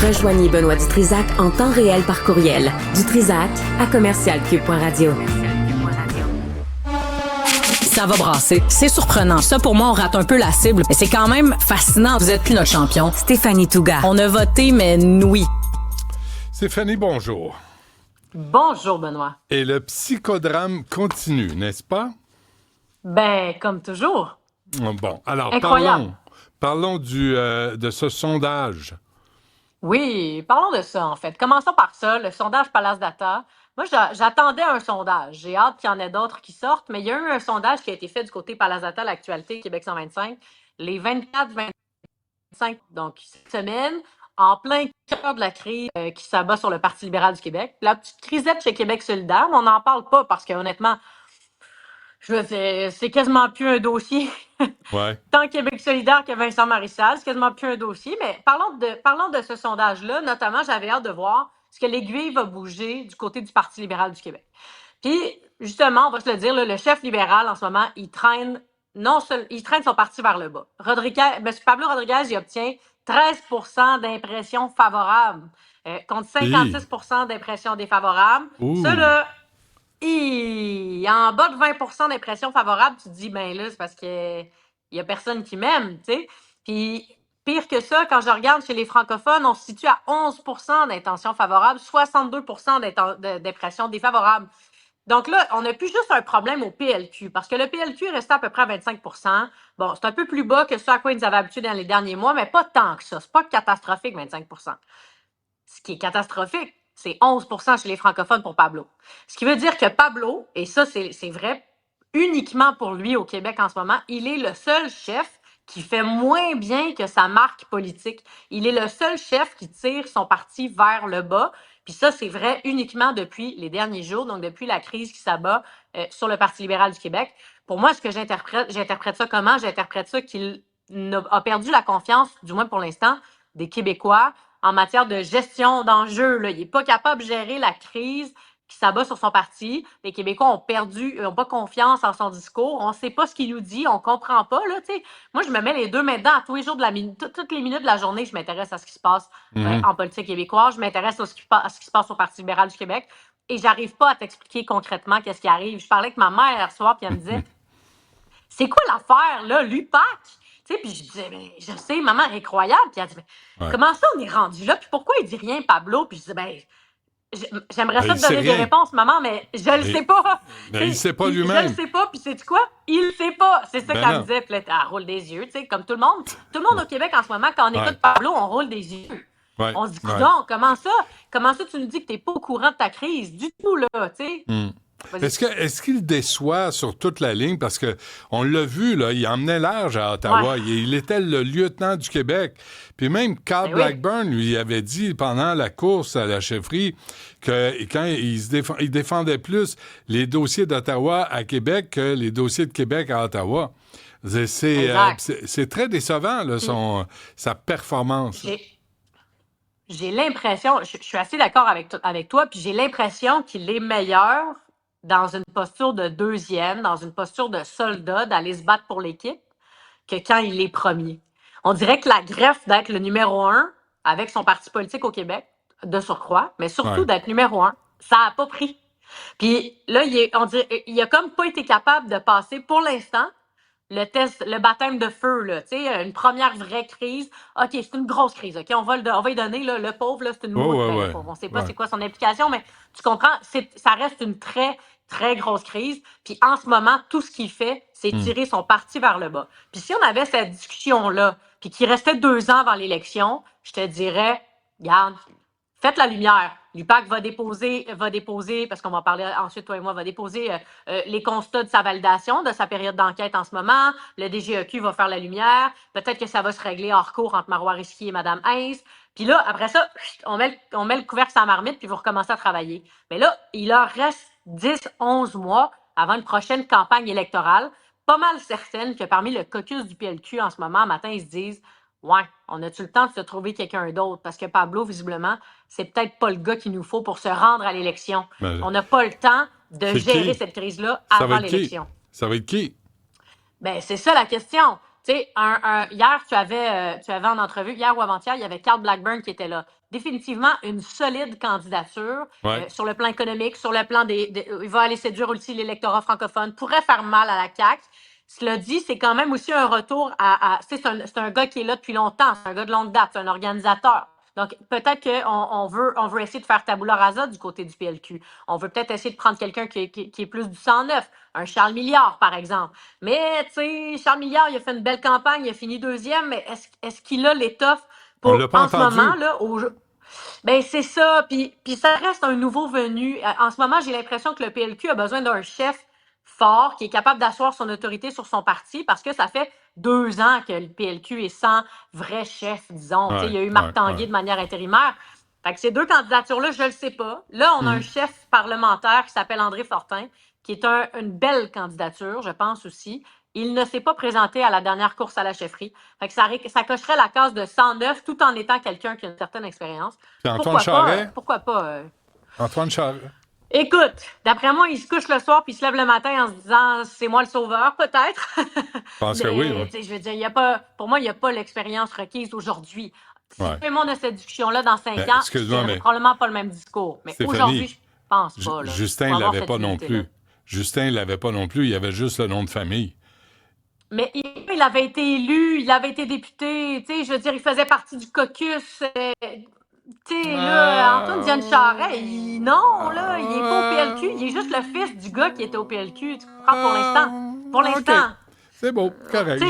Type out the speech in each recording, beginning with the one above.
Rejoignez Benoît Dutrisac en temps réel par courriel. dutrisac@commercialcube.radio. Ça va brasser. C'est surprenant. Ça, pour moi, on rate un peu la cible. Mais c'est quand même fascinant. Vous êtes plus notre champion. Stéphanie Touga. On a voté, mais oui. Stéphanie, bonjour. Bonjour, Benoît. Et le psychodrame continue, n'est-ce pas? Ben, comme toujours. Bon, alors Incroyable. parlons de ce sondage. Oui, parlons de ça, en fait. Commençons par ça, le sondage Palace Data. Moi, j'attendais un sondage. J'ai hâte qu'il y en ait d'autres qui sortent, mais il y a eu un sondage qui a été fait du côté Palace Data, l'actualité, Québec 125, les 24-25, donc cette semaine, en plein cœur de la crise qui s'abat sur le Parti libéral du Québec. La petite crisette chez Québec solidaire, mais on n'en parle pas parce que, honnêtement, c'est quasiment plus un dossier. Ouais. Tant Québec solidaire que Vincent Marissal, c'est quasiment plus un dossier. Mais parlons de ce sondage-là. Notamment, j'avais hâte de voir ce que l'aiguille va bouger du côté du Parti libéral du Québec. Puis, justement, on va se le dire, là, le chef libéral, en ce moment, il traîne son parti vers le bas. Pablo Rodriguez, il obtient 13% d'impressions favorables contre 56% d'impressions défavorables. Ouh. Ça, là, en bas de 20% d'impressions favorables, tu te dis, ben là, c'est parce que il y a personne qui m'aime, tu sais. Puis, pire que ça, quand je regarde chez les francophones, on se situe à 11% d'intentions favorables, 62% d'impressions défavorables. Donc là, on n'a plus juste un problème au PLQ, parce que le PLQ est resté à peu près à 25%. Bon, c'est un peu plus bas que ce à quoi ils nous avaient habitués dans les derniers mois, mais pas tant que ça. C'est pas catastrophique, 25%. Ce qui est catastrophique, c'est 11% chez les francophones pour Pablo. Ce qui veut dire que Pablo, et ça, c'est vrai uniquement pour lui au Québec en ce moment, il est le seul chef qui fait moins bien que sa marque politique. Il est le seul chef qui tire son parti vers le bas. Puis ça, c'est vrai uniquement depuis les derniers jours, donc depuis la crise qui s'abat sur le Parti libéral du Québec. Pour moi, ce que j'interprète ça comment? J'interprète ça qu'il a perdu la confiance, du moins pour l'instant, des Québécois en matière de gestion d'enjeux. Il n'est pas capable de gérer la crise qui s'abat sur son parti. Les Québécois n'ont pas confiance en son discours. On ne sait pas ce qu'il nous dit, on ne comprend pas. Là, moi, je me mets les deux mains dedans à tous les jours toutes les minutes de la journée. Je m'intéresse à ce qui se passe en politique québécoise. Je m'intéresse à ce qui se passe au Parti libéral du Québec. Et j'arrive pas à t'expliquer concrètement qu'est-ce qui arrive. Je parlais avec ma mère hier soir, puis elle me disait, c'est quoi l'affaire, là, l'UPAC? Puis je disais, je sais, maman, incroyable. Puis elle dit, comment ça on est rendu là? Puis pourquoi il dit rien, Pablo? Puis je disais, j'aimerais ça te donner des réponses, maman, mais je le sais pas. Il ne sait pas lui-même. Je le sais pas, puis sais-tu quoi? Il le sait pas. C'est ça qu'elle me disait. Puis là, elle roule des yeux, comme tout le monde. Tout le monde au Québec en ce moment, quand on écoute Pablo, on roule des yeux. Ouais. On se dit, coudonc, comment ça tu nous dis que t'es pas au courant de ta crise? Du tout, là, tu sais. Est-ce qu'il déçoit sur toute la ligne? Parce que on l'a vu, là, il emmenait large à Ottawa. Ouais. Il était le lieutenant du Québec. Puis même Carl Blackburn lui avait dit pendant la course à la chefferie que quand il défendait plus les dossiers d'Ottawa à Québec que les dossiers de Québec à Ottawa. C'est très décevant, là, sa performance. J'ai l'impression, je suis assez d'accord avec toi, puis j'ai l'impression qu'il est meilleur dans une posture de deuxième, dans une posture de soldat, d'aller se battre pour l'équipe, que quand il est premier. On dirait que la greffe d'être le numéro 1 avec son parti politique au Québec, de surcroît, mais surtout d'être numéro 1, ça n'a pas pris. Puis là, il a comme pas été capable de passer, pour l'instant, le baptême de feu, là, une première vraie crise. OK, c'est une grosse crise, OK? On va y donner, là, le pauvre, là, c'est une mouche. On ne sait pas c'est quoi son implication, mais tu comprends, ça reste une très, très grosse crise. Puis en ce moment, tout ce qu'il fait, c'est tirer son parti vers le bas. Puis si on avait cette discussion-là, puis qu'il restait 2 ans avant l'élection, je te dirais, regarde, faites la lumière. L'UPAC va déposer, parce qu'on va parler ensuite, toi et moi, va déposer les constats de sa validation, de sa période d'enquête en ce moment. Le DGEQ va faire la lumière. Peut-être que ça va se régler hors cours entre Marois Risky et Mme Hayes. Puis là, après ça, on met le couvercle sur la marmite, puis vous recommencez à travailler. Mais là, il leur reste 10-11 mois avant une prochaine campagne électorale. Pas mal certaine que parmi le caucus du PLQ en ce moment, matin, ils se disent « Ouais, on a-tu le temps de se trouver quelqu'un d'autre? » Parce que Pablo, visiblement, c'est peut-être pas le gars qu'il nous faut pour se rendre à l'élection. On n'a pas le temps de gérer cette crise-là avant l'élection. Ça va être qui? Ben, c'est ça la question. Tu sais, hier, tu avais en entrevue, hier ou avant-hier, il y avait Carl Blackburn qui était là. Définitivement une solide candidature sur le plan économique, sur le plan il va aller séduire aussi l'électorat francophone, pourrait faire mal à la CAQ. Cela dit, c'est quand même aussi un retour c'est un gars qui est là depuis longtemps, c'est un gars de longue date, c'est un organisateur. Donc, peut-être qu'on veut essayer de faire tabula rasa du côté du PLQ. On veut peut-être essayer de prendre quelqu'un qui est plus du 109, un Charles Milliard, par exemple. Mais, tu sais, Charles Milliard, il a fait une belle campagne, il a fini deuxième, mais est-ce qu'il a l'étoffe On pour, l'a pas en ce entendu. moment, là, ben c'est ça, puis ça reste un nouveau venu. En ce moment, j'ai l'impression que le PLQ a besoin d'un chef fort qui est capable d'asseoir son autorité sur son parti parce que ça fait 2 ans que le PLQ est sans vrai chef, disons. Il y a eu Marc Tanguay de manière intérimaire. Fait que ces 2 candidatures-là, je ne le sais pas. Là, on a un chef parlementaire qui s'appelle André Fortin, qui est une belle candidature, je pense aussi. Il ne s'est pas présenté à la dernière course à la chefferie. Fait que ça cocherait la case de 109 tout en étant quelqu'un qui a une certaine expérience. Puis Antoine Charest? Pourquoi pas? Antoine Charest. Écoute, d'après moi, il se couche le soir puis il se lève le matin en se disant « c'est moi le sauveur, peut-être ». Je pense que oui. Je veux dire, pour moi, il n'y a pas l'expérience requise aujourd'hui. Si tout le monde a cette discussion-là dans 5 ans, c'est probablement pas le même discours. Mais aujourd'hui, je pense pas. Là, Justin ne l'avait pas non plus. Justin ne l'avait pas non plus. Il y avait juste le nom de famille. Mais il avait été élu, il avait été député. Tu sais, je veux dire, il faisait partie du caucus. Tu sais, là, Antoine Charest, non, là, il est pas au PLQ. Il est juste le fils du gars qui était au PLQ. Tu comprends, pour l'instant. Pour l'instant. Okay. C'est bon, correct,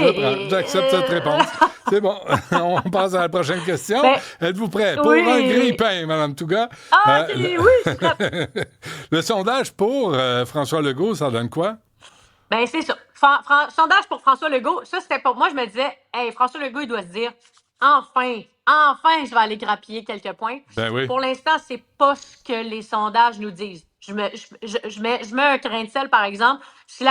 j'accepte cette réponse. C'est bon, on passe à la prochaine question. Êtes-vous prêts? Pour un grille-pain, Mme Touga. Oui, je suis prête. Le sondage pour François Legault, ça donne quoi? Ben c'est ça. Sondage pour François Legault, ça, c'était pour moi, je me disais, hey, François Legault, il doit se dire, enfin, je vais aller grappiller quelques points. Ben oui. Pour l'instant, c'est pas ce que les sondages nous disent. Je mets un grain de sel, par exemple. Si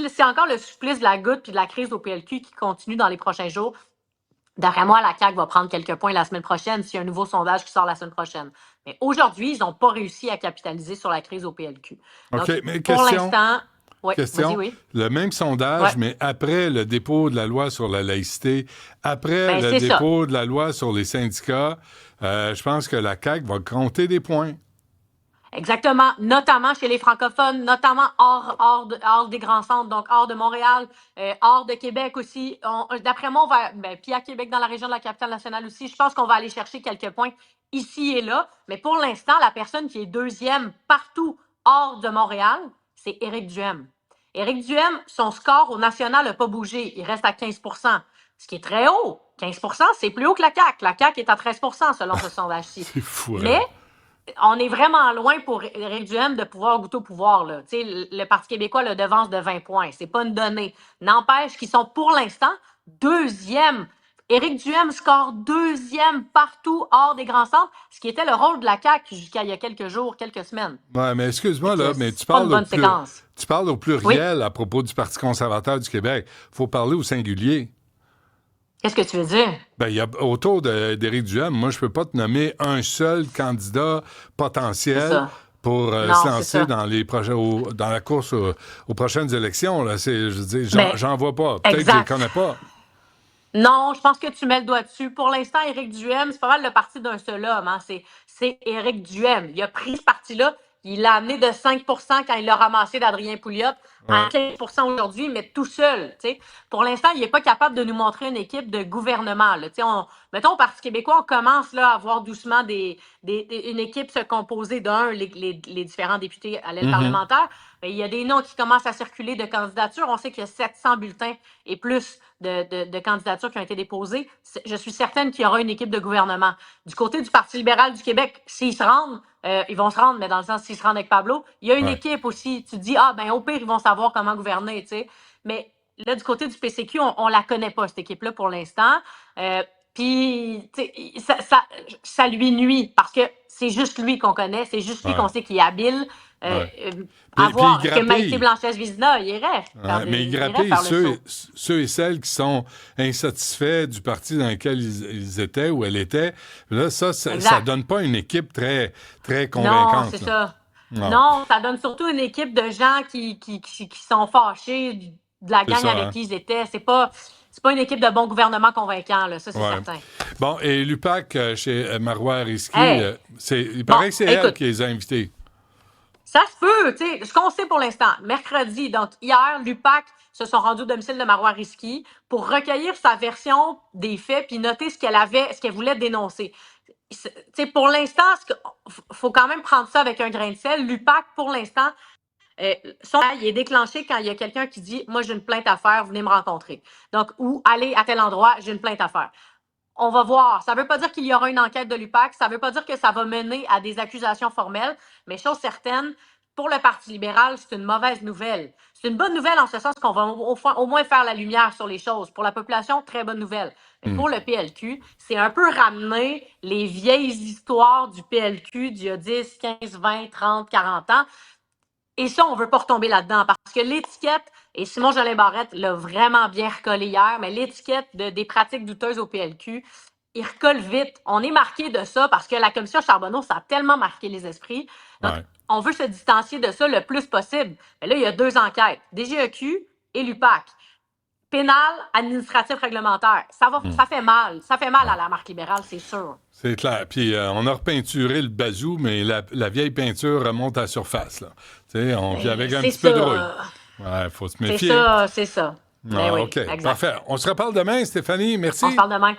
c'est encore le supplice de la goutte puis de la crise au PLQ qui continue dans les prochains jours, d'après moi, la CAQ va prendre quelques points la semaine prochaine s'il y a un nouveau sondage qui sort la semaine prochaine. Mais aujourd'hui, ils n'ont pas réussi à capitaliser sur la crise au PLQ. Donc, OK, mais pour l'instant... Question, le même sondage, mais après le dépôt de la loi sur la laïcité, après le dépôt de la loi sur les syndicats, je pense que la CAQ va compter des points. Exactement, notamment chez les francophones, notamment hors des grands centres, donc hors de Montréal, hors de Québec aussi. D'après moi, on va, puis à Québec, dans la région de la capitale nationale aussi, je pense qu'on va aller chercher quelques points ici et là. Mais pour l'instant, la personne qui est deuxième partout hors de Montréal, c'est Éric Duhem. Éric Duhem, son score au national n'a pas bougé. Il reste à 15 %, ce qui est très haut. 15 %, c'est plus haut que la CAQ. La CAQ est à 13 % selon ce sondage-ci. C'est fou. Mais on est vraiment loin pour Éric Duhem de pouvoir goûter au pouvoir. Là. Le Parti québécois le devance de 20 points. C'est pas une donnée. N'empêche qu'ils sont pour l'instant deuxième. Éric Duhem score deuxième partout hors des grands centres, ce qui était le rôle de la CAQ jusqu'à il y a quelques jours, quelques semaines. Oui, mais excuse-moi, là, mais tu parles au pluriel à propos du Parti conservateur du Québec. Il faut parler au singulier. Qu'est-ce que tu veux dire? Ben, il y a autour d'Éric Duhem, moi, je peux pas te nommer un seul candidat potentiel pour se lancer dans la course aux prochaines élections. Là. Je veux dire, j'en vois pas. Peut-être que je les connais pas. Non, je pense que tu mets le doigt dessus. Pour l'instant, Éric Duhem, c'est pas mal le parti d'un seul homme. Hein. C'est Éric Duhem. Il a pris ce parti-là, il l'a amené de 5 % quand il l'a ramassé d'Adrien Pouliot à 15 % aujourd'hui, mais tout seul. T'sais. Pour l'instant, il n'est pas capable de nous montrer une équipe de gouvernement. Là. Mettons, au Parti québécois, on commence là, à voir doucement une équipe se composer les différents députés à l'aile parlementaire. Mais il y a des noms qui commencent à circuler de candidatures. On sait qu'il y a 700 bulletins et plus de candidatures qui ont été déposées. Je suis certaine qu'il y aura une équipe de gouvernement. Du côté du Parti libéral du Québec, s'ils se rendent, ils vont se rendre, mais dans le sens, s'ils se rendent avec Pablo, il y a une équipe aussi. Tu dis, au pire, ils vont savoir comment gouverner, tu sais. Mais là, du côté du PCQ, on la connaît pas, cette équipe-là, pour l'instant. Puis, ça lui nuit, parce que c'est juste lui qu'on connaît, c'est juste lui qu'on sait qu'il est habile. À voir, que Maïté Blanchet-Vizina irait. Mais il grappille ceux et celles qui sont insatisfaits du parti dans lequel ils étaient ou elle était. Là, ça donne pas une équipe très, très convaincante. Non, c'est ça. Non, ça donne surtout une équipe de gens qui sont fâchés de la gang avec qui ils étaient. c'est pas une équipe de bon gouvernement convaincant, là, ça, c'est Ouais. certain. Bon, et l'UPAC chez Marois Risky, Hey. il paraît que c'est elle écoute, qui les a invités. ça se peut, tu sais, ce qu'on sait pour l'instant. Mercredi, donc hier, l'UPAC se sont rendus au domicile de Marois Risky pour recueillir sa version des faits puis noter ce qu'elle voulait dénoncer. Tu sais, pour l'instant, faut quand même prendre ça avec un grain de sel. L'UPAC, pour l'instant, il est déclenché quand il y a quelqu'un qui dit « Moi, j'ai une plainte à faire, venez me rencontrer. » Donc, ou « Allez à tel endroit, j'ai une plainte à faire. » On va voir. Ça ne veut pas dire qu'il y aura une enquête de l'UPAC. Ça ne veut pas dire que ça va mener à des accusations formelles. Mais chose certaine, pour le Parti libéral, c'est une mauvaise nouvelle. C'est une bonne nouvelle en ce sens qu'on va au moins faire la lumière sur les choses. Pour la population, très bonne nouvelle. Mais pour le PLQ, c'est un peu ramener les vieilles histoires du PLQ d'il y a 10, 15, 20, 30, 40 ans. Et ça, on ne veut pas retomber là-dedans parce que l'étiquette, et Simon Jolin Barrette l'a vraiment bien recollé hier, mais l'étiquette des pratiques douteuses au PLQ, il recolle vite. On est marqué de ça parce que la commission Charbonneau, ça a tellement marqué les esprits. Donc, on veut se distancier de ça le plus possible. Mais là, il y a 2 enquêtes, DGEQ et l'UPAC. Pénal, administratif, réglementaire. Ça fait mal. Ça fait mal à la marque libérale, c'est sûr. C'est clair. Puis on a repeinturé le bazou, mais la vieille peinture remonte à la surface. Là. Puis avec un petit peu de rouille. Ouais, faut se méfier. C'est ça. OK, exact. Parfait. On se reparle demain, Stéphanie. Merci. On se parle demain.